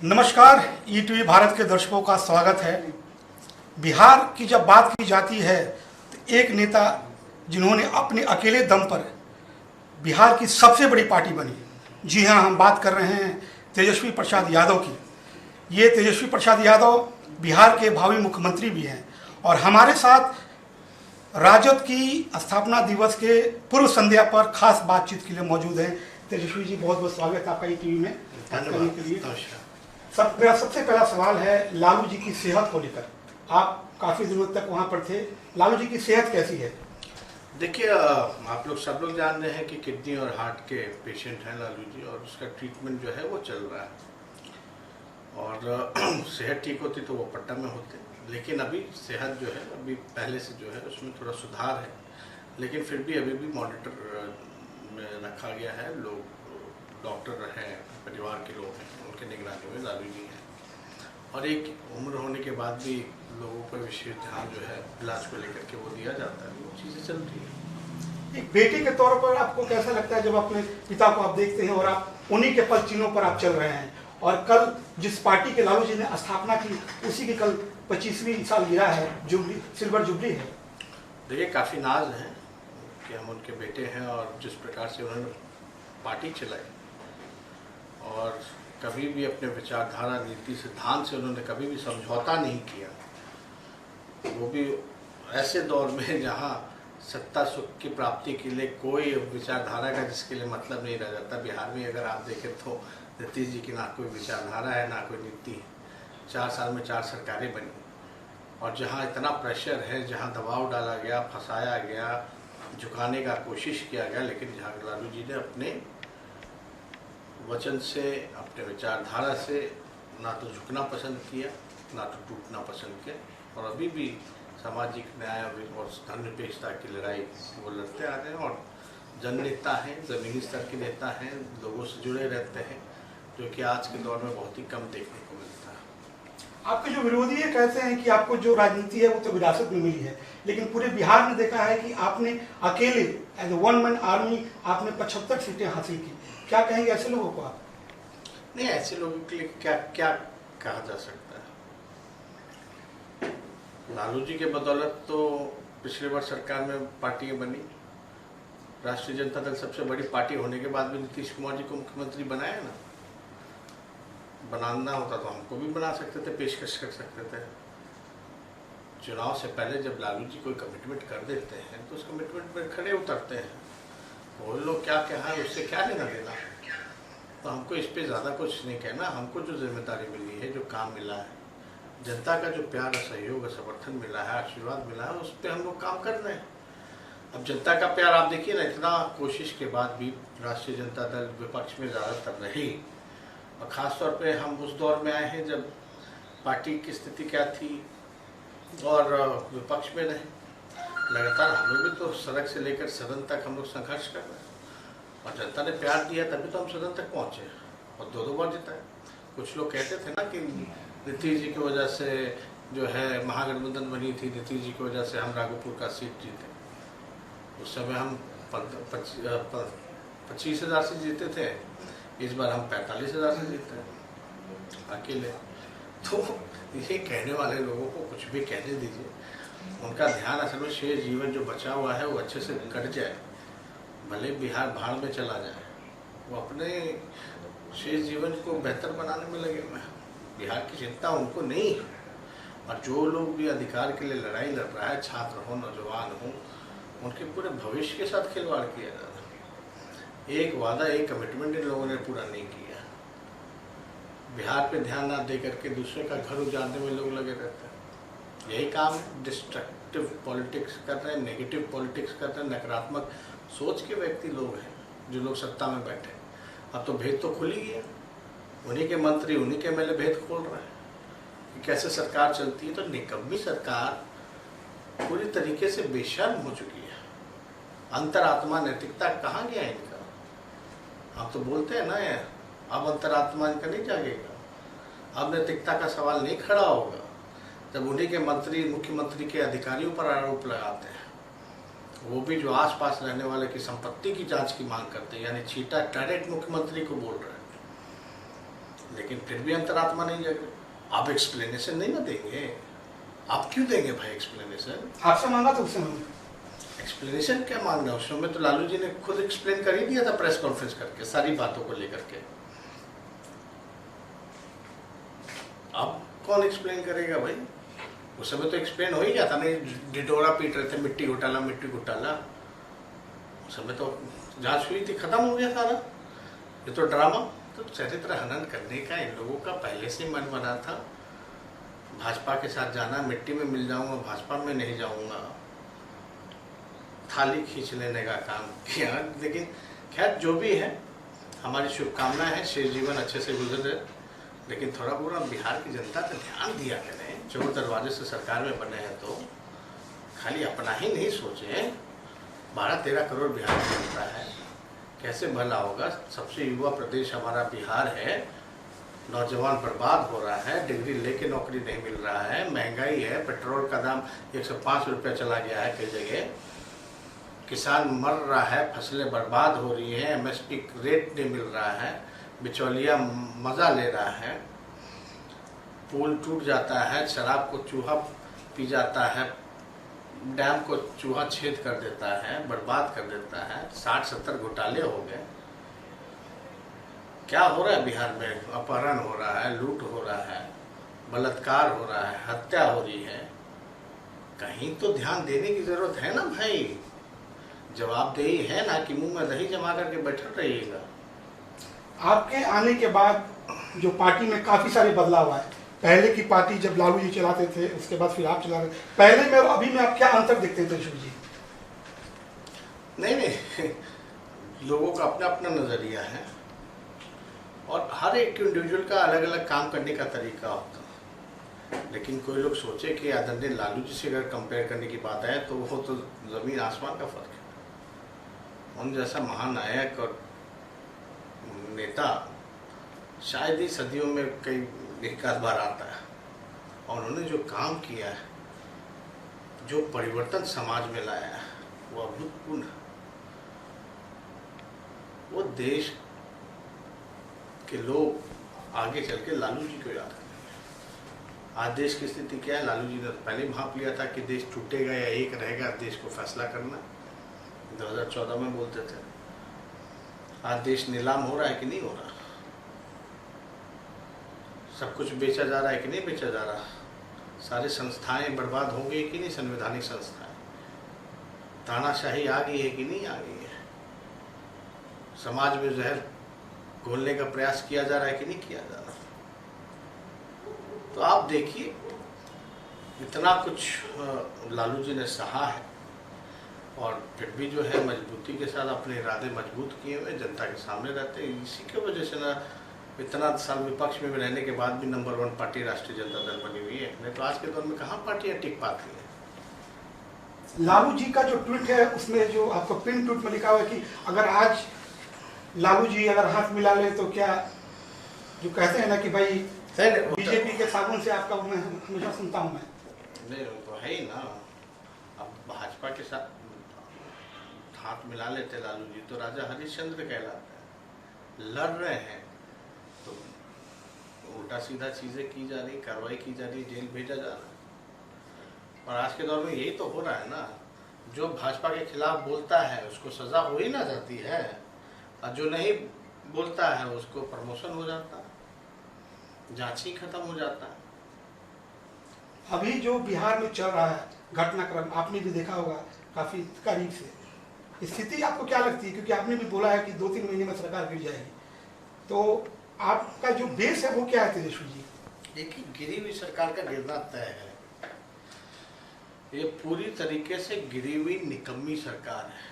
नमस्कार, ईटीवी भारत के दर्शकों का स्वागत है। बिहार की जब बात की जाती है तो एक नेता जिन्होंने अपने अकेले दम पर बिहार की सबसे बड़ी पार्टी बनी, जी हाँ, हम बात कर रहे हैं तेजस्वी प्रसाद यादव की। ये तेजस्वी प्रसाद यादव बिहार के भावी मुख्यमंत्री भी हैं और हमारे साथ राजद की स्थापना दिवस के पूर्व संध्या पर खास बातचीत के लिए मौजूद हैं। तेजस्वी जी, बहुत बहुत स्वागत है आपका ईटीवी में बात करने के लिए। मेरा सबसे पहला सवाल है लालू जी की सेहत को लेकर। आप काफी दिनों तक वहां पर थे, लालू जी की सेहत कैसी है? देखिए, आप लोग सब लोग जान रहे हैं कि किडनी और हार्ट के पेशेंट हैं लालू जी, और उसका ट्रीटमेंट जो है वो चल रहा है। और सेहत ठीक होती तो वो पट्टा में होते, लेकिन अभी सेहत जो है अभी पहले से जो है उसमें थोड़ा सुधार है, लेकिन फिर भी अभी भी मॉनिटर में रखा गया है। लोग, डॉक्टर हैं, परिवार के लोग हैं, उनके निगरानी में लालू जी हैं। और एक उम्र होने के बाद भी लोगों पर विशेष ध्यान जो है इलाज को लेकर के वो दिया जाता है, वो चीज़ें चल रही है। एक बेटे के तौर पर आपको कैसा लगता है जब अपने पिता को आप देखते हैं और आप उन्हीं के पद चिन्हों पर आप चल रहे हैं, और कल जिस पार्टी के लालू जी ने स्थापना की उसी की कल 25वीं सालगिरह है, जुबली, सिल्वर जुबली है। देखिए, काफ़ी नाज है कि हम उनके बेटे हैं और जिस प्रकार से उन्होंने पार्टी चलाई और कभी भी अपने विचारधारा, नीति, सिद्धांत से उन्होंने कभी भी समझौता नहीं किया, वो भी ऐसे दौर में जहाँ सत्ता सुख की प्राप्ति के लिए कोई विचारधारा का जिसके लिए मतलब नहीं रह जाता। बिहार में अगर आप देखें तो नीतीश जी की ना कोई विचारधारा है, ना कोई नीति है। 4 साल में 4 सरकारें बनी, और जहाँ इतना प्रेशर है, जहाँ दबाव डाला गया, फंसाया गया, झुकाने का कोशिश किया गया, लेकिन जहाँ लालू जी ने अपने वचन से, अपने विचारधारा से ना तो झुकना पसंद किया, ना तो टूटना पसंद किया, और अभी भी सामाजिक न्याय और धर्मनिरपेक्षता की लड़ाई वो लड़ते आ रहे हैं। और जननेता हैं, ज़मीनी स्तर के नेता हैं, लोगों से जुड़े रहते हैं, जो कि आज के दौर में बहुत ही कम देखने को मिलता है। आपके जो विरोधी है कहते हैं कि आपको जो राजनीति है वो तो विरासत में मिली है, लेकिन पूरे बिहार में देखा है कि आपने अकेले as a one man army आपने 75 सीटें हासिल की। क्या कहेंगे ऐसे लोगों को आप? नहीं, ऐसे लोगों के लिए क्या क्या कहा जा सकता है? लालू जी के बदौलत तो पिछले बार सरकार में पार्टियां बनी। राष्ट्रीय जनता दल सबसे बड़ी पार्टी होने के बाद भी नीतीश कुमार जी को मुख्यमंत्री बनाया ना। बनाना होता तो हमको भी बना सकते थे, पेशकश कर सकते थे। चुनाव से पहले जब लालू जी कोई कमिटमेंट कर देते हैं तो उस कमिटमेंट पर खड़े उतरते हैं। वो लोग क्या कहा है उससे क्या लेना देना। तो हमको इस पे ज़्यादा कुछ नहीं कहना। हमको जो जिम्मेदारी मिली है, जो काम मिला है, जनता का जो प्यार, सहयोग, समर्थन मिला है, आशीर्वाद मिला है, उस पर हम लोग काम कर रहे हैं। अब जनता का प्यार आप देखिए ना, इतना कोशिश के बाद भी राष्ट्रीय जनता दल विपक्ष में ज़्यादातर रही, और ख़ास तौर पे हम उस दौर में आए हैं जब पार्टी की स्थिति क्या थी और विपक्ष में रहे। लगातार हम लोग भी तो सड़क से लेकर सदन तक हम लोग संघर्ष कर रहे हैं, और जनता ने प्यार दिया तभी तो हम सदन तक पहुँचे और 2 बार जिताए। कुछ लोग कहते थे ना कि नीतीश जी की वजह से जो है महागठबंधन बनी थी, नीतीश जी की वजह से हम राघोपुर का सीट जीते। उस समय हम 25,000 से जीते थे, इस बार हम 45,000 से जीते हैं अकेले। तो ये कहने वाले लोगों को कुछ भी कहने दीजिए। उनका ध्यान असल में शेष जीवन जो बचा हुआ है वो अच्छे से कट जाए, भले बिहार भाड़ में चला जाए, वो अपने शेष जीवन को बेहतर बनाने में लगे हुए हैं। बिहार की चिंता उनको नहीं है। और जो लोग भी अधिकार के लिए लड़ाई लड़ रहा है, छात्र हो, नौजवान हो, उनके पूरे भविष्य के साथ खिलवाड़ किया जा रहा है। एक वादा, एक कमिटमेंट इन लोगों ने पूरा नहीं किया। बिहार पे ध्यान ना दे करके दूसरे का घर उजाड़ने में लोग लगे रहते हैं। यही काम है, डिस्ट्रक्टिव पॉलिटिक्स कर रहे हैं, नेगेटिव पॉलिटिक्स कर रहे हैं। नकारात्मक सोच के व्यक्ति लोग हैं जो लोग सत्ता में बैठे। अब तो भेद तो खुल ही गया, उन्हीं के मंत्री, उन्हीं के एमएलए भेद खोल रहे हैं कि कैसे सरकार चलती है। तो निकम्मी सरकार पूरी तरीके से बेशर्म हो चुकी है। अंतरात्मा, नैतिकता कहाँ गया इनका? आप तो बोलते हैं ना यार, अब अंतरात्मा इनका नहीं जागेगा, अब नैतिकता का सवाल नहीं खड़ा होगा जब उन्हीं के मंत्री, मुख्यमंत्री के अधिकारियों पर आरोप लगाते हैं। वो भी जो आसपास रहने वाले की संपत्ति की जांच की मांग करते हैं, यानी छीटा डायरेक्ट मुख्यमंत्री को बोल रहे हैं। लेकिन फिर भी अंतरात्मा नहीं जग रही। आप एक्सप्लेनेशन नहीं ना देंगे, आप क्यों देंगे भाई एक्सप्लेनेशन? आपसे मांगा तो उससे मांगा। एक्सप्लेनेशन क्या मांगना, उस समय तो लालू जी ने खुद एक्सप्लेन कर ही दिया था प्रेस कॉन्फ्रेंस करके सारी बातों को लेकर के। अब कौन एक्सप्लेन करेगा भाई? उस समय तो एक्सप्लेन हो ही गया था, नहीं डिडोरा पीट रहे थे मिट्टी घोटाला मिट्टी घोटाला, उस समय तो जांच हुई थी, खत्म हो गया सारा। ये तो ड्रामा, तो चरित्र हनन करने का इन लोगों का पहले से मन बना था। भाजपा के साथ जाना, मिट्टी में मिल जाऊंगा, भाजपा में नहीं जाऊंगा, थाली खींच लेने का काम किया। लेकिन खैर जो भी है, हमारी शुभकामनाएं हैं, शेष जीवन अच्छे से गुजरे। लेकिन थोड़ा पूरा बिहार की जनता का ध्यान दिया करें, चोर दरवाजे से सरकार में बने हैं तो खाली अपना ही नहीं सोचें। 12-13 करोड़ बिहार की जनता है, कैसे भला होगा? सबसे युवा प्रदेश हमारा बिहार है, नौजवान बर्बाद हो रहा है, डिग्री लेके नौकरी नहीं मिल रहा है, महंगाई है, पेट्रोल का दाम 105 रुपये चला गया है कई जगह, किसान मर रहा है, फसलें बर्बाद हो रही हैं, एमएसपी रेट नहीं मिल रहा है, बिचौलिया मज़ा ले रहा है, पुल टूट जाता है, शराब को चूहा पी जाता है, डैम को चूहा छेद कर देता है, बर्बाद कर देता है, 60-70 घोटाले हो गए। क्या हो रहा है बिहार में? अपहरण हो रहा है, लूट हो रहा है, बलात्कार हो रहा है, हत्या हो रही है। कहीं तो ध्यान देने की जरूरत है ना भाई। जवाबदेही है ना कि मुंह में दही जमा करके बैठे रहिएगा। आपके आने के बाद जो पार्टी में काफी सारे बदलाव आए, पहले की पार्टी जब लालू जी चलाते थे, उसके बाद फिर आप चला रहे, पहले में और अभी में आप क्या अंतर देखते थे शिव जी? नहीं, लोगों का अपना अपना नजरिया है और हर एक इंडिविजुअल का अलग अलग काम करने का तरीका होता है। लेकिन कोई लोग सोचे कि आदरणीय लालू जी से अगर कंपेयर करने की बात है तो वो तो जमीन आसमान का फर्क है। उन जैसा महानायक और नेता शायद ही सदियों में कई एक आध बार आता है, और उन्होंने जो काम किया है, जो परिवर्तन समाज में लाया है, वो अभूतपूर्व है। वो देश के लोग आगे चल के लालू जी को याद करेंगे। आज देश की स्थिति क्या है? लालू जी ने पहले भांप लिया था कि देश टूटेगा या एक रहेगा, देश को फैसला करना 2014 में बोलते थे। आज देश नीलाम हो रहा है कि नहीं हो रहा? सब कुछ बेचा जा रहा है कि नहीं बेचा जा रहा? सारी संस्थाएं बर्बाद हो गई कि नहीं? संवैधानिक संस्थाएं, तानाशाही आ गई है कि नहीं आ गई है? समाज में जहर घोलने का प्रयास किया जा रहा है कि नहीं किया जा रहा? तो आप देखिए, इतना कुछ लालू जी ने सहा है और फिर भी जो है मजबूती के साथ अपने इरादे मजबूत किए हुए जनता के सामने रहते हैं। इसी की वजह से ना इतना साल विपक्ष में रहने के बाद भी नंबर 1 पार्टी राष्ट्रीय जनता दल बनी हुई है। नहीं तो आज के दौर में कहाँ पार्टियां टिक पाती हैं। लालू जी का जो ट्वीट है, उसमें जो आपको पिन ट्वीट में लिखा हुआ है कि अगर आज लालू जी अगर हाथ मिला ले तो क्या, जो कहते हैं ना कि भाई बीजेपी के साबुन से आपका, मैं हमेशा सुनता हूँ मैं। नहीं, तो है ही ना। अब भाजपा के साथ हाथ मिला लेते लालू जी तो राजा हरिश्चंद्र कहलाते हैं। लड़ रहे हैं तो उल्टा सीधा चीजें की जा रही, कार्रवाई की जा रही, जेल भेजा जा रहा है। और आज के दौर में यही तो हो रहा है ना, जो भाजपा के खिलाफ बोलता है उसको सजा हो ही ना जाती है, और जो नहीं बोलता है उसको प्रमोशन हो जाता है, जांच ही खत्म हो जाता है। अभी जो बिहार में चल रहा है घटनाक्रम, आपने भी देखा होगा काफी करीब से, स्थिति आपको क्या लगती है? क्योंकि आपने भी बोला है कि 2-3 महीने में सरकार गिर जाएगी, तो आपका जो बेस है वो क्या है तेजस्वी जी? देखिए, गिरी हुई सरकार का गिरना तय है। ये पूरी तरीके से गिरी हुई निकम्मी सरकार है,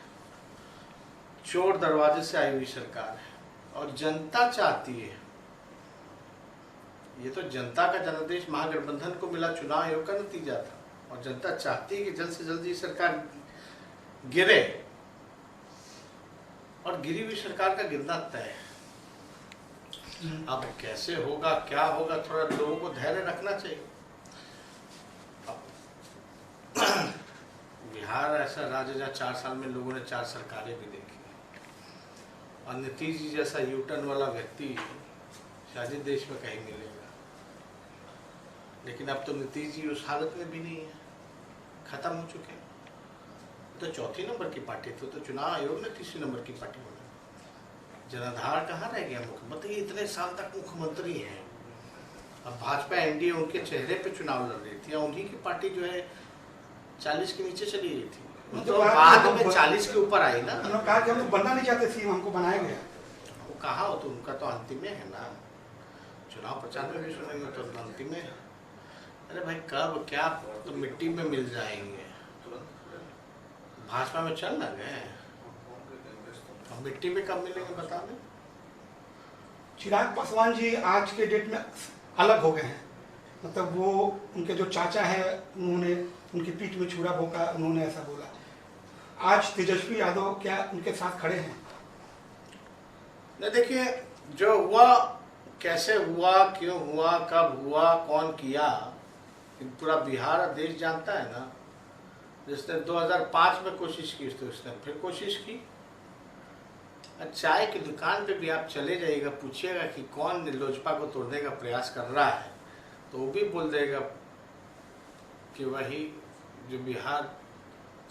चोर दरवाजे से आई हुई सरकार है, और जनता चाहती है, ये तो जनता का जनादेश महागठबंधन को मिला चुनाव आयोग का नतीजा था, और जनता चाहती है कि जल्द से जल्द ये सरकार गिरे, और गिरी हुई सरकार का गिरना तय है। अब कैसे होगा, क्या होगा, थोड़ा लोगों को धैर्य रखना चाहिए। बिहार ऐसा राज्य जहाँ 4 साल में लोगों ने 4 सरकारें भी देखी, और नीतीश जी जैसा यूटर्न वाला व्यक्ति शायद देश में कहीं मिलेगा। लेकिन अब तो नीतीश जी उस हालत में भी नहीं है, खत्म हो चुके हैं। तो चौथी नंबर की पार्टी थी, तो चुनाव आयोग ने तीसरी नंबर की पार्टी बनाई। जनाधार कहाँ रह गया मुख्यमंत्री? इतने साल तक मुख्यमंत्री हैं। अब भाजपा एनडीए उनके चेहरे पे चुनाव लड़ रही थी, उन्हीं की पार्टी जो है 40 के नीचे चली गई थी, मतलब बाद में 40 के ऊपर आई ना। उन्होंने कहा कि हम तो बनना नहीं चाहते सीएम, हमको बनाया गया। वो कहा हो तो उनका तो अंतिम है ना, चुनाव प्रचार में भी सुनेंगे तो अंतिम है। अरे भाई कब क्या तो मिट्टी में मिल जाएंगे, भाजपा में चल ना गए, अब मिट्टी में कब मिलेंगे बता दें। चिराग पासवान जी आज के डेट में अलग हो गए हैं, मतलब वो उनके जो चाचा है उन्होंने उनकी पीठ में छुरा भोंका, उन्होंने ऐसा बोला। आज तेजस्वी यादव क्या उनके साथ खड़े हैं? नहीं देखिए, जो हुआ कैसे हुआ, क्यों हुआ, कब हुआ, कौन किया, पूरा बिहार और देश जानता है ना। जिसने 2005 में कोशिश की तो उसने फिर कोशिश की। चाय की दुकान पे भी आप चले जाइएगा, पूछिएगा कि कौन लोजपा को तोड़ने का प्रयास कर रहा है, तो वो भी बोल देगा कि वही जो बिहार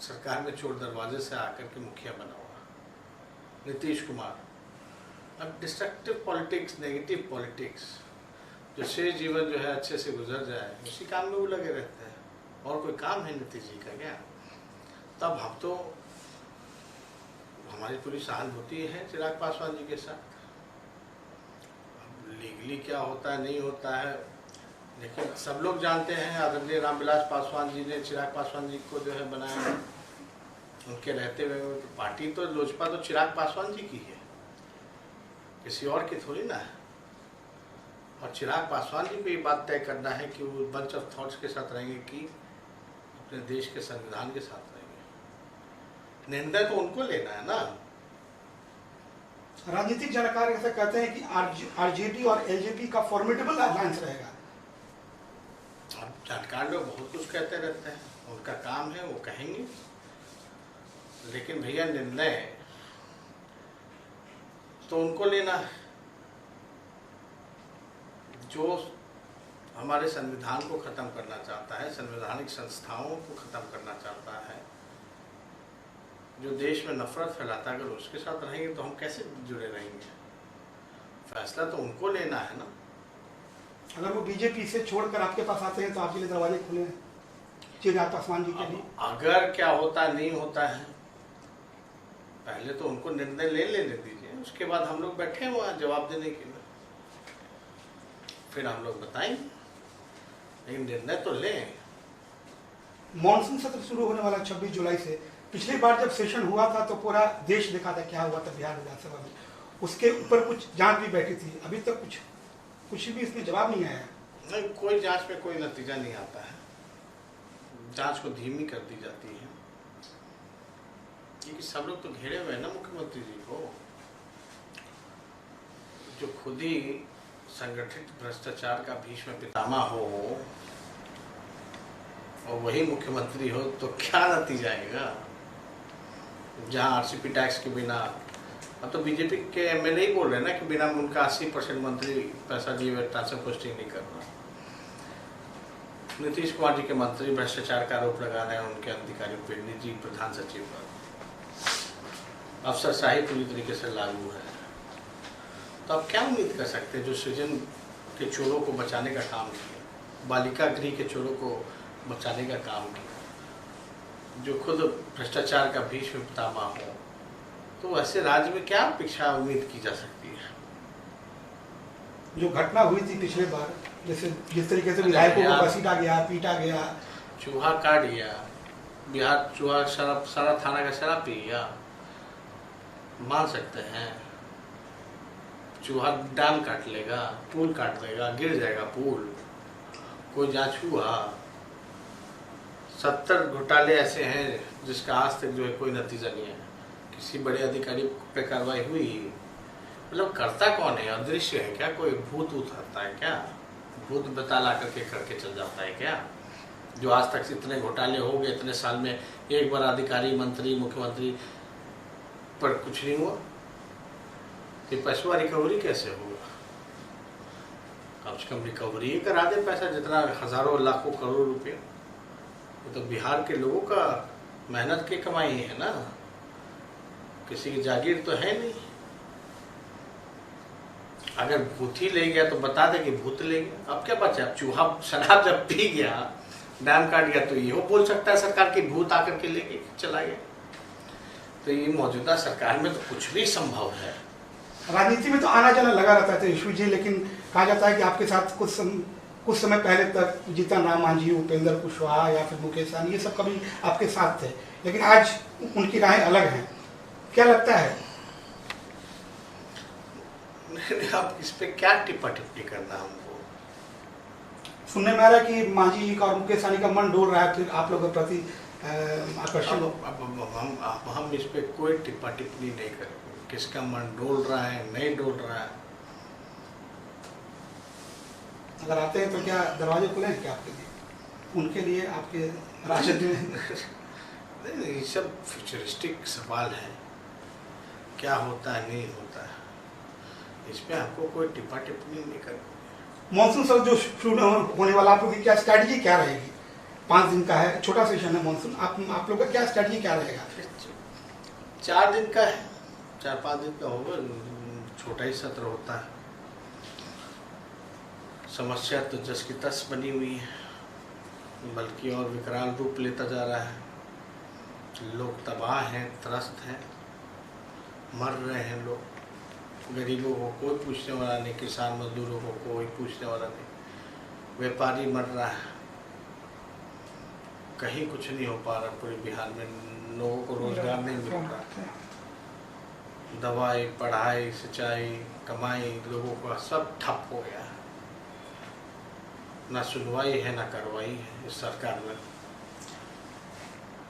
सरकार में चोर दरवाजे से आकर के मुखिया बना हुआ नीतीश कुमार। अब डिस्ट्रक्टिव पॉलिटिक्स, नेगेटिव पॉलिटिक्स, जो शेष जीवन जो है अच्छे से गुजर जाए, उसी काम में वो लगे रहते हैं। और कोई काम है नीतीश जी का क्या? तब हम तो, हमारी पूरी सहानुभूति है चिराग पासवान जी के साथ। लीगली क्या होता है नहीं होता है, लेकिन सब लोग जानते हैं आदरणीय रामविलास पासवान जी ने चिराग पासवान जी को जो है बनाया। उनके रहते हुए तो पार्टी तो लोजपा तो चिराग पासवान जी की है, किसी और की थोड़ी ना है। और चिराग पासवान जी को ये बात तय करना है कि वो बंच ऑफ थॉट्स के साथ रहेंगे कि अपने देश के संविधान के साथ रहेंगे। निर्णय तो उनको लेना है ना। राजनीतिक जानकार ऐसा कहते हैं कि आरजेडी और एलजेपी का फॉर्मिडेबल अलायंस रहेगा। अब जानकार लोग बहुत कुछ कहते रहते हैं, उनका काम है, वो कहेंगे। लेकिन भैया निर्णय तो उनको लेना है जो हमारे संविधान को खत्म करना चाहता है, संवैधानिक संस्थाओं को खत्म करना चाहता है, जो देश में नफरत फैलाता है। अगर उसके साथ रहेंगे तो हम कैसे जुड़े रहेंगे? फैसला तो उनको लेना है ना। अगर वो बीजेपी से छोड़कर आपके पास आते हैं तो आपके लिए दरवाजे खुले हैं चिराग पासवान जी के लिए। अगर क्या होता नहीं होता है, पहले तो उनको निर्णय लेने दीजिए, उसके बाद हम लोग बैठे हैं वहाँ जवाब देने के लिए, फिर हम लोग बताएंगे, लेकिन निर्णय तो लें। मॉनसून सत्र शुरू होने वाला 26 जुलाई से। पिछली बार जब सेशन हुआ था तो पूरा देश देखा था क्या हुआ था बिहार विधानसभा में, उसके ऊपर कुछ जांच भी बैठी थी। अभी तक कुछ भी इसमें जवाब नहीं आया। नहीं, कोई जांच में कोई नतीजा नहीं आता है, जांच को धीमी कर दी जाती है, क्योंकि सब लोग तो घेरे हुए हैं ना मुख्यमंत्री जी को, जो खुद ही संगठित भ्रष्टाचार का भीष्म पितामह हो और वही मुख्यमंत्री हो, तो क्या नतीजा आएगा? जहां आरसीपी टैक्स के बिना, अब तो बीजेपी के एमएलए ही बोल रहे हैं ना कि बिना उनका 80% मंत्री पैसा दिए हुए ट्रांसफर पोस्टिंग नहीं करना। नीतीश कुमार जी के मंत्री भ्रष्टाचार का आरोप लगा रहे हैं उनके अधिकारी पे, निजी प्रधान सचिव पर अफसरशाही पूरी तरीके से लागू है। तो अब क्या उम्मीद कर सकते हैं? जो सृजन के चोरों को बचाने का काम किया, बालिका गृह के चोरों को बचाने का काम किया, जो खुद भ्रष्टाचार का भीष्म पितामह हो, तो ऐसे राज्य में क्या अपेक्षा उम्मीद की जा सकती है? जो घटना हुई थी पिछले बार, जैसे जिस तरीके से विधायकों को घसीटा गया, पीटा गया, चूहा काट गया, बिहार चूहा शराब, सारा थाना का शराब पी गया, मान सकते हैं? चूहा डाल काट लेगा, पुल काट देगा, गिर जाएगा पुल, कोई जांच हुआ? 70 घोटाले ऐसे हैं जिसका आज तक जो है कोई नतीजा नहीं है, किसी बड़े अधिकारी पे कार्रवाई हुई? मतलब करता कौन है? अदृश्य है क्या? कोई भूत उतरता है क्या? भूत बता ला करके चल जाता है क्या? जो आज तक इतने घोटाले हो गए, इतने साल में एक बार अधिकारी, मंत्री, मुख्यमंत्री पर कुछ नहीं हुआ, कि पैसवा रिकवरी कैसे होगा? कम से कम रिकवरी ही करा दे पैसा, जितना हजारों लाखों करोड़ रुपया। ये तो बिहार के लोगों का मेहनत की कमाई है ना, किसी की जागीर तो है नहीं। अगर भूत ही ले गया तो बता दे कि भूत ले गया, अब क्या बचा? अब चूहा शराब जब पी गया, डैम काट गया, तो ये बोल सकता है सरकार की भूत आकर के लेके चला गया। तो ये मौजूदा सरकार में तो कुछ भी संभव है। राजनीति में तो आना जाना लगा रहता है ईश्वर जी, लेकिन कहा जाता है कि आपके साथ कुछ समय पहले तक जीतन राम मांझी, उपेंद्र कुशवाहा या फिर मुकेश सहनी, ये सब कभी आपके साथ थे, लेकिन आज उनकी राहें अलग हैं। क्या लगता है? अब इस पे क्या टिप्पा टिप्पणी करना हमको? सुनने में आ रहा है कि मांझी जी का और मुकेश सहनी का मन डोल रहा है, फिर आप लोगों के प्रति आकर्षण। अब हम इस पे कोई टिप्पा टिप्पणी नहीं करेंगे, किसका मन डोल रहा है नहीं डोल रहा है। अगर आते हैं तो क्या दरवाजे खुले हैं क्या आपके लिए, उनके लिए, आपके राजद में? नहीं, ये सब फ्यूचरिस्टिक सवाल है, क्या होता है नहीं होता है, इस पे आपको कोई टिप्पा टिप्पणी नहीं करनी। मॉनसून सर जो शुरू होने वाला, आप लोग की क्या स्ट्रैटेजी क्या रहेगी? 5 दिन का है, छोटा सेशन है मॉनसून, आप लोग का क्या स्ट्रैटेजी क्या रहेगा? 4 दिन का है, 4-5 दिन का होगा, छोटा ही सत्र होता है। समस्या तो जस की तस बनी हुई है, बल्कि और विकराल रूप लेता जा रहा है। लोग तबाह हैं, त्रस्त हैं, मर रहे हैं लोग। गरीबों को कोई पूछने वाला नहीं, किसान मजदूरों को कोई पूछने वाला नहीं, व्यापारी मर रहा है, कहीं कुछ नहीं हो पा रहा। पूरे बिहार में लोगों को रोजगार नहीं मिल रहा, दवाई, पढ़ाई, सिंचाई, कमाई, लोगों का सब ठप हो गया है। ना सुनवाई है ना कार्रवाई है इस सरकार में।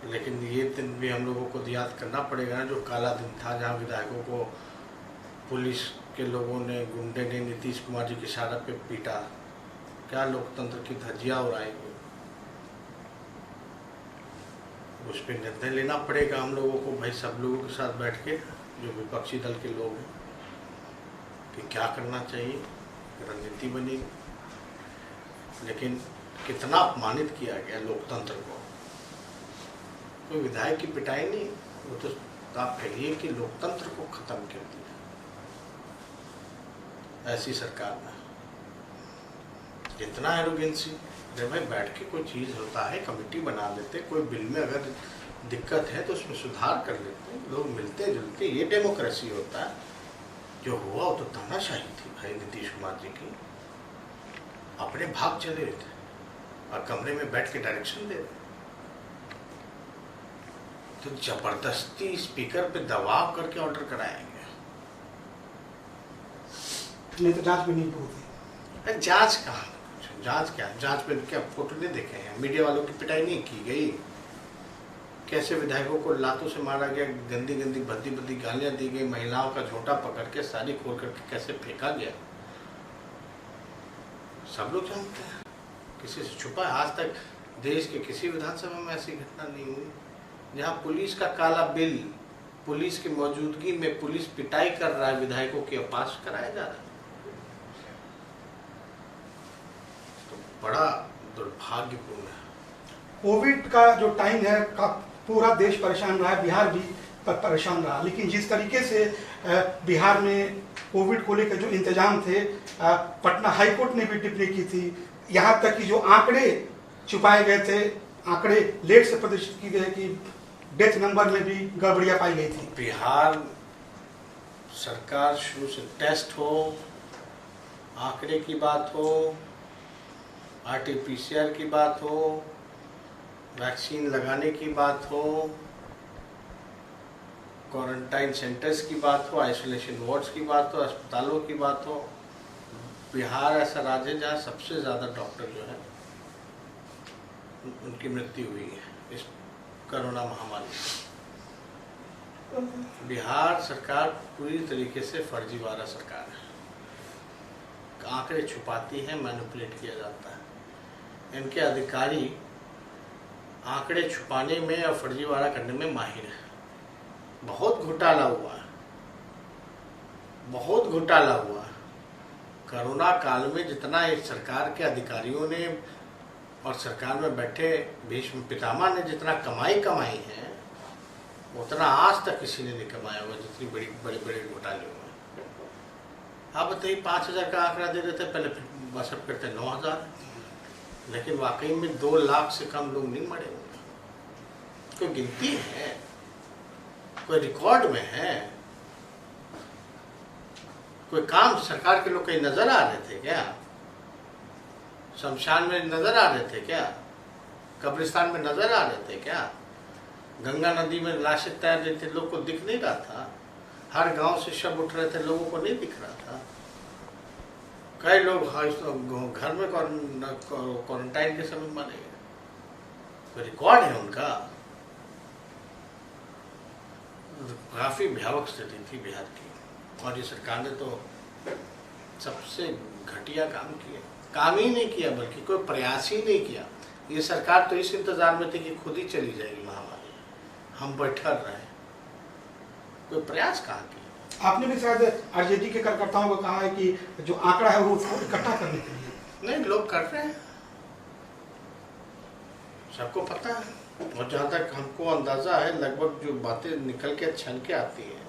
लेकिन ये दिन भी हम लोगों को याद करना पड़ेगा ना, जो काला दिन था, जहाँ विधायकों को पुलिस के लोगों ने, गुंडे ने नीतीश कुमार जी की इशारा पे पीटा। क्या लोकतंत्र की धज्जियां उड़ाएगी? उस पर निर्णय लेना पड़ेगा हम लोगों को भाई, सब लोगों के साथ बैठ के, जो विपक्षी दल के लोग हैं, कि क्या करना चाहिए, रणनीति बनेगी। लेकिन कितना अपमानित किया गया लोकतंत्र को। कोई विधायक की पिटाई नहीं, वो तो आप कहिए कि लोकतंत्र को खत्म कर दिया ऐसी सरकार में। इतना एरोगेंसी, अरे भाई बैठ के कोई चीज़ होता है, कमेटी बना लेते, कोई बिल में अगर दिक्कत है तो उसमें सुधार कर लेते, लोग मिलते जुलते, ये डेमोक्रेसी होता है। जो हुआ वो तो तानाशाही थी भाई नीतीश कुमार जी की। अपने भाग चले थे और कमरे में बैठ के डायरेक्शन दे रहे, तो जबरदस्ती स्पीकर पे दबाव करके ऑर्डर कराएंगे। नहीं तो जांच भी नहीं होती। जांच कहाँ? जांच क्या? जांच में क्या फोटो नहीं देखे हैं? मीडिया वालों की पिटाई नहीं की गई? कैसे विधायकों को लातों से मारा गया, गंदी गंदी भद्दी भद्दी गालियां दी गई, महिलाओं का झोंटा पकड़ के साड़ी खोल करके कैसे फेंका गया, सब लोग जानते हैं। किसी से छुपा है? आज तक देश के किसी विधानसभा में ऐसी घटना नहीं हुई जहां पुलिस का काला बिल, पुलिस की मौजूदगी में पुलिस पिटाई कर रहा है, विधायकों के पास कराया जा रहा है। तो बड़ा दुर्भाग्यपूर्ण है। कोविड का जो टाइम है, का पूरा देश परेशान रहा है, बिहार भी परेशान रहा, लेकिन जिस तरीके से बिहार में कोविड को लेकर जो इंतजाम थे, पटना हाई कोर्ट ने भी टिप्पणी की थी, यहाँ तक कि जो आंकड़े छुपाए गए थे, आंकड़े लेट से प्रदर्शित किए गए कि डेथ नंबर में भी गड़बड़ियां पाई गई थी। बिहार सरकार शुरू से टेस्ट हो, आंकड़े की बात हो, RT-PCR की बात हो, वैक्सीन लगाने की बात हो, क्वारंटाइन सेंटर्स की बात हो, आइसोलेशन वार्ड्स की बात हो, अस्पतालों की बात हो, बिहार ऐसा राज्य है जहाँ सबसे ज़्यादा डॉक्टर जो है उनकी मृत्यु हुई है इस कोरोना महामारी से। बिहार सरकार पूरी तरीके से फर्जीवाड़ा सरकार है, आंकड़े छुपाती है, मैनिपुलेट किया जाता है। इनके अधिकारी आंकड़े छुपाने में और फर्जीवाड़ा करने में माहिर है। बहुत घोटाला हुआ है, बहुत घोटाला हुआ है। कोरोना काल में जितना इस सरकार के अधिकारियों ने और सरकार में बैठे भीष्म पितामह ने जितना कमाई है, उतना आज तक किसी ने नहीं कमाया हुआ जितनी बड़े बड़े घोटाले हुए। आप बताइए 5,000 का आंकड़ा दे रहे थे पहले, फिर बस अब करते 9,000, लेकिन वाकई में 2 लाख से कम लोग नहीं मरे होंगे। कोई गिनती है, कोई रिकॉर्ड में है, कोई काम सरकार के लोग कहीं नजर आ रहे थे क्या? शमशान में नजर आ रहे थे क्या? कब्रिस्तान में नजर आ रहे थे क्या? गंगा नदी में लाशें तैर रही थी, लोग को दिख नहीं रहा था? हर गांव से शव उठ रहे थे, लोगों को नहीं दिख रहा था? कई लोग घर में क्वारंटाइन के समय मरे गए, कोई रिकॉर्ड है उनका? काफी भयावह स्थिति थी बिहार की, और ये सरकार ने तो सबसे घटिया काम किया। काम ही नहीं किया, बल्कि कोई प्रयास ही नहीं किया। ये सरकार तो इस इंतजार में थी कि खुद ही चली जाएगी महामारी, हम बैठर रहे, कोई प्रयास कहाँ किया? आपने भी शायद आरजेडी के कार्यकर्ताओं को कहा है कि जो आंकड़ा है वो उसको इकट्ठा करने के लिए। नहीं, लोग कर रहे हैं, सबको पता है। और जहाँ तक हमको अंदाजा है, लगभग जो बातें निकल के छन के आती हैं,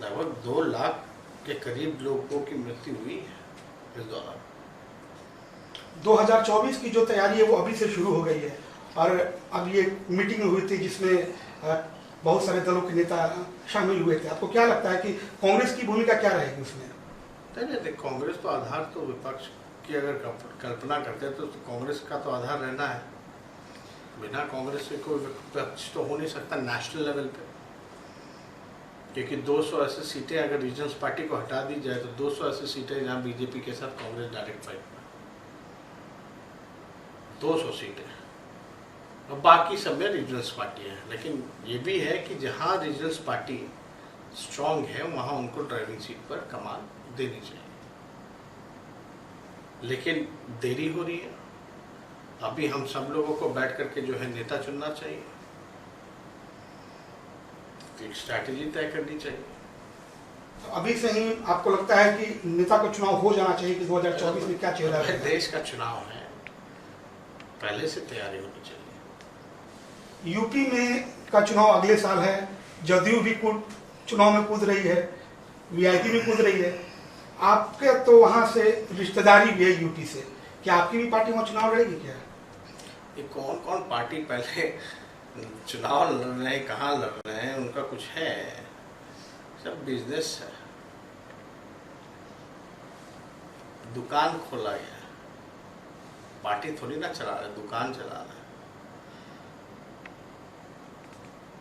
लगभग 2 लाख के करीब लोगों की मृत्यु हुई है इस दौरान। 2024 की जो तैयारी है वो अभी से शुरू हो गई है, और अब ये मीटिंग हुई थी जिसमें बहुत सारे दलों के नेता शामिल हुए थे। आपको क्या लगता है कि कांग्रेस की भूमिका क्या रहेगी उसमें? नहीं, कांग्रेस तो आधार तो विपक्ष की अगर कल्पना करते हैं तो कांग्रेस का तो आधार रहना है। बिना कांग्रेस से कोई विपक्ष तो हो नहीं सकता नेशनल लेवल पे, क्योंकि 280 सीटें अगर रीजनल पार्टी को हटा दी जाए तो 200 ऐसी सीटें जहाँ बीजेपी के साथ कांग्रेस डायरेक्ट फाइट में, 200 सीटें, और बाकी सब में रीजनल्स पार्टी है। लेकिन ये भी है कि जहाँ रीजनल्स पार्टी स्ट्रांग है वहाँ उनको ड्राइविंग सीट पर कमान देनी चाहिए, लेकिन देरी हो रही है। अभी हम सब लोगों को बैठ करके जो है नेता चुनना चाहिए, एक स्ट्रैटेजी तय करनी चाहिए। तो अभी से ही आपको लगता है कि नेता का चुनाव हो जाना चाहिए कि 2024 में क्या चेहरा है? देश का चुनाव है, पहले से तैयारी होनी चाहिए। यूपी में का चुनाव अगले साल है, जदयू भी चुनाव में कूद रही है, वीआईपी भी कूद रही है। आपके तो वहां से रिश्तेदारी भी है यूपी से, क्या आपकी भी पार्टी वहां चुनाव लड़ेगी क्या? ये कौन कौन पार्टी पहले चुनाव लड़ रहे हैं, कहाँ लड़ रहे हैं, उनका कुछ है? सब बिजनेस है, दुकान खोला गया, पार्टी थोड़ी ना चला रहे, दुकान चला रहे।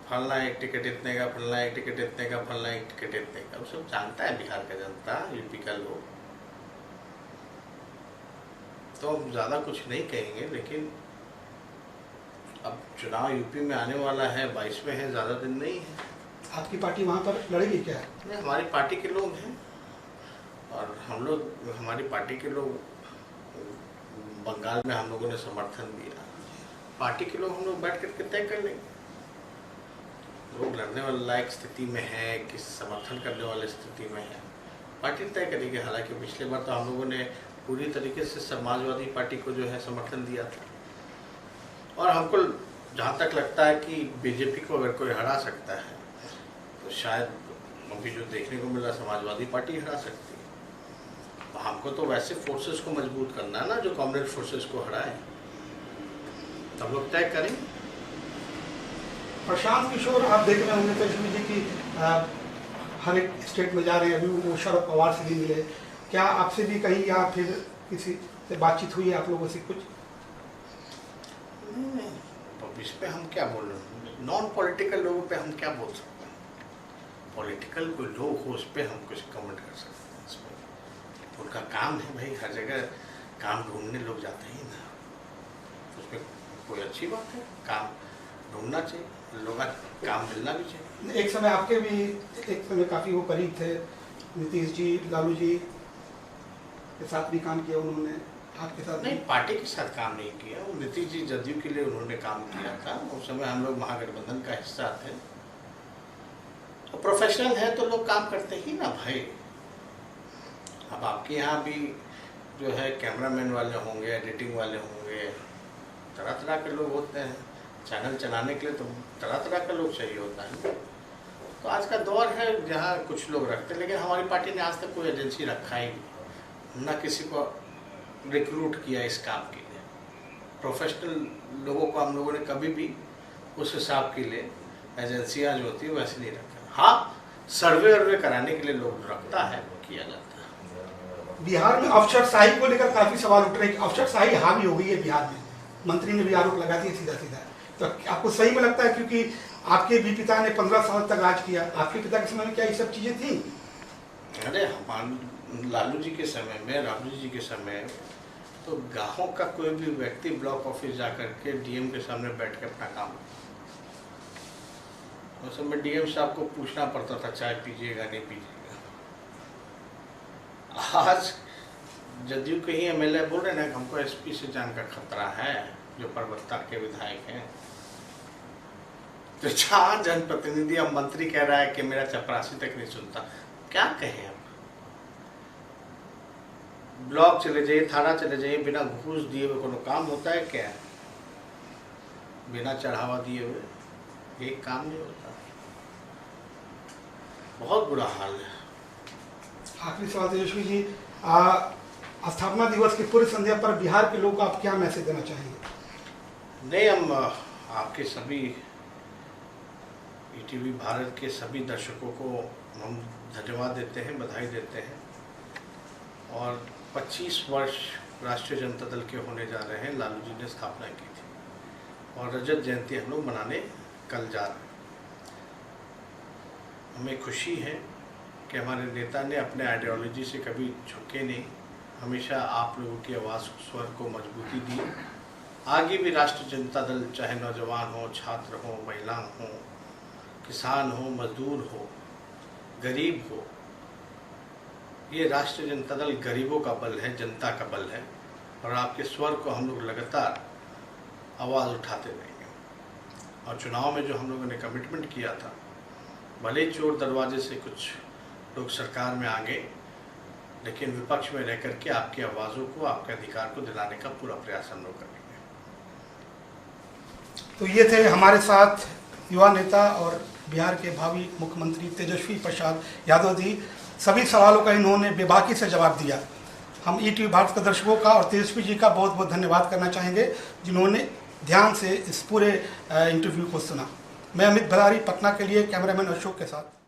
फलना एक टिकट इतने का, फलना एक टिकट इतने का, फलना एक टिकट इतने का, वो सब जानता है बिहार का जनता, यूपी का लोग। तो हम ज़्यादा कुछ नहीं कहेंगे, लेकिन अब चुनाव यूपी में आने वाला है, 22 में है, ज़्यादा दिन नहीं है। आपकी पार्टी वहां पर लड़ेगी क्या? नहीं, हमारी पार्टी के लोग हैं, और हम लोग, हमारी पार्टी के लोग, बंगाल में हम लोगों ने समर्थन दिया, पार्टी के लोग हम लोग बैठ करके तय कर लेंगे। लोग लड़ने वाले लायक स्थिति में है कि समर्थन करने वाले स्थिति में है, पार्टी तय करेगी। हालांकि पिछले बार तो हम लोगों ने पूरी तरीके से समाजवादी पार्टी को जो है समर्थन दिया था, और हमको जहाँ तक लगता है कि बीजेपी को अगर कोई हरा सकता है तो शायद अभी जो देखने को मिला समाजवादी पार्टी हरा सकती है। तो हमको तो वैसे फोर्सेस को मजबूत करना है ना जो कम्युनिस्ट फोर्सेस को हराए, तब लोग तय करें। प्रशांत किशोर आप देख रहे होंगे तेजस्वी जी की हर एक स्टेट में जा रहे हैं, अभी वो शरद पवार से भी मिले, क्या आपसे भी कहीं या फिर किसी से बातचीत हुई है आप लोगों से कुछ? नहीं, इस पे हम क्या बोल रहे हैं? नॉन पॉलिटिकल लोगों पे हम क्या बोल सकते हैं? पॉलिटिकल कोई लोग हो उस पर हम कुछ कमेंट कर सकते हैं। इसमें उनका काम है भाई, हर जगह काम ढूंढने लोग जाते हैं ना, उसमें कोई अच्छी बात है, काम ढूंढना चाहिए, लोग काम मिलना भी चाहिए। एक समय आपके भी एक समय काफ़ी वो करीब थे, नीतीश जी, लालू जी के साथ भी काम किया उन्होंने, आपके साथ नहीं, पार्टी के साथ काम नहीं किया। वो नीतीश जी जदयू के लिए उन्होंने काम किया था, उस समय हम लोग महागठबंधन का हिस्सा थे। तो प्रोफेशनल है तो लोग काम करते ही ना भाई। अब आपके यहाँ भी जो है कैमरामैन वाले होंगे, एडिटिंग वाले होंगे, तरह तरह के लोग होते हैं। चैनल चलाने के लिए तो तरह तरह के लोग चाहिए होता है। तो आज का दौर है जहाँ कुछ लोग रखते हैं, लेकिन हमारी पार्टी ने आज तक कोई एजेंसी रखा ही नहीं, न किसी को रिक्रूट किया इस काम के लिए। प्रोफेशनल लोगों को हम लोगों ने कभी भी उस हिसाब के लिए एजेंसियाँ जो होती है वैसे नहीं रखा। हाँ, सर्वे वर्वे कराने के लिए लोग रखता है, किया जाता है। बिहार में अफसरशाही को लेकर काफी सवाल उठ रहे हैं कि अफसरशाही हावी हो गई है बिहार में, मंत्री ने भी आरोप लगा दिए सीधा सीधा। तो आपको सही में लगता है, क्योंकि आपके भी पिता ने 15 साल तक राज किया, आपके पिता के समय में क्या ये सब चीजें थी? अरे हमारे लालू जी के समय में, राबड़ी जी के समय तो गाँव का कोई भी व्यक्ति ब्लॉक ऑफिस जाकर के डीएम के सामने बैठ के अपना काम, उस समय डीएम साहब को पूछना पड़ता था चाय पीजिएगा नहीं पीजिएगा। आज जदयू के ही एमएलए बोल रहे ना कि हमको एसपी से जान का खतरा है, जो परबत्ता के विधायक हैं। तो जहाँ जनप्रतिनिधि अब मंत्री कह रहा है कि मेरा चपरासी तक नहीं सुनता, क्या कहें अब? ब्लॉक चले जाइए, थाना चले जाइए, बिना घूस दिए हुए कोनो काम होता है क्या? बिना चढ़ावा दिए हुए एक काम नहीं होता। बहुत बुरा हाल है। आखिरी सवाल तेजस्वी जी, स्थापना दिवस की पूर्व संध्या पर बिहार के लोगों को आप क्या मैसेज देना चाहेंगे? नहीं, हम आपके सभी ईटीवी भारत के सभी दर्शकों को हम धन्यवाद देते हैं, बधाई देते हैं। और 25 वर्ष राष्ट्रीय जनता दल के होने जा रहे हैं। लालू जी ने स्थापना की थी और रजत जयंती हम लोग मनाने कल जा रहे हैं। हमें खुशी है कि हमारे नेता ने अपने आइडियोलॉजी से कभी झुके नहीं, हमेशा आप लोगों की आवाज़ स्वर को मजबूती दी। आगे भी राष्ट्रीय जनता दल, चाहे नौजवान हो, छात्र हो, महिला हो, किसान हो, मजदूर हो, गरीब हो, ये राष्ट्रीय जनता दल गरीबों का बल है, जनता का बल है। और आपके स्वर को हम लोग लगातार आवाज़ उठाते रहेंगे। और चुनाव में जो हम लोगों ने कमिटमेंट किया था, भले चोर दरवाजे से कुछ लोग सरकार में आ गए, लेकिन विपक्ष में रह करके आपकी आवाज़ों को, आपके अधिकार को दिलाने का पूरा प्रयास हम लोग करेंगे। तो ये थे हमारे साथ युवा नेता और बिहार के भावी मुख्यमंत्री तेजस्वी प्रसाद यादव जी। सभी सवालों का इन्होंने बेबाकी से जवाब दिया। हम ईटीवी भारत के दर्शकों का और तेजस्वी जी का बहुत बहुत धन्यवाद करना चाहेंगे, जिन्होंने ध्यान से इस पूरे इंटरव्यू को सुना। मैं अमित भरारी, पटना के लिए कैमरामैन अशोक के साथ।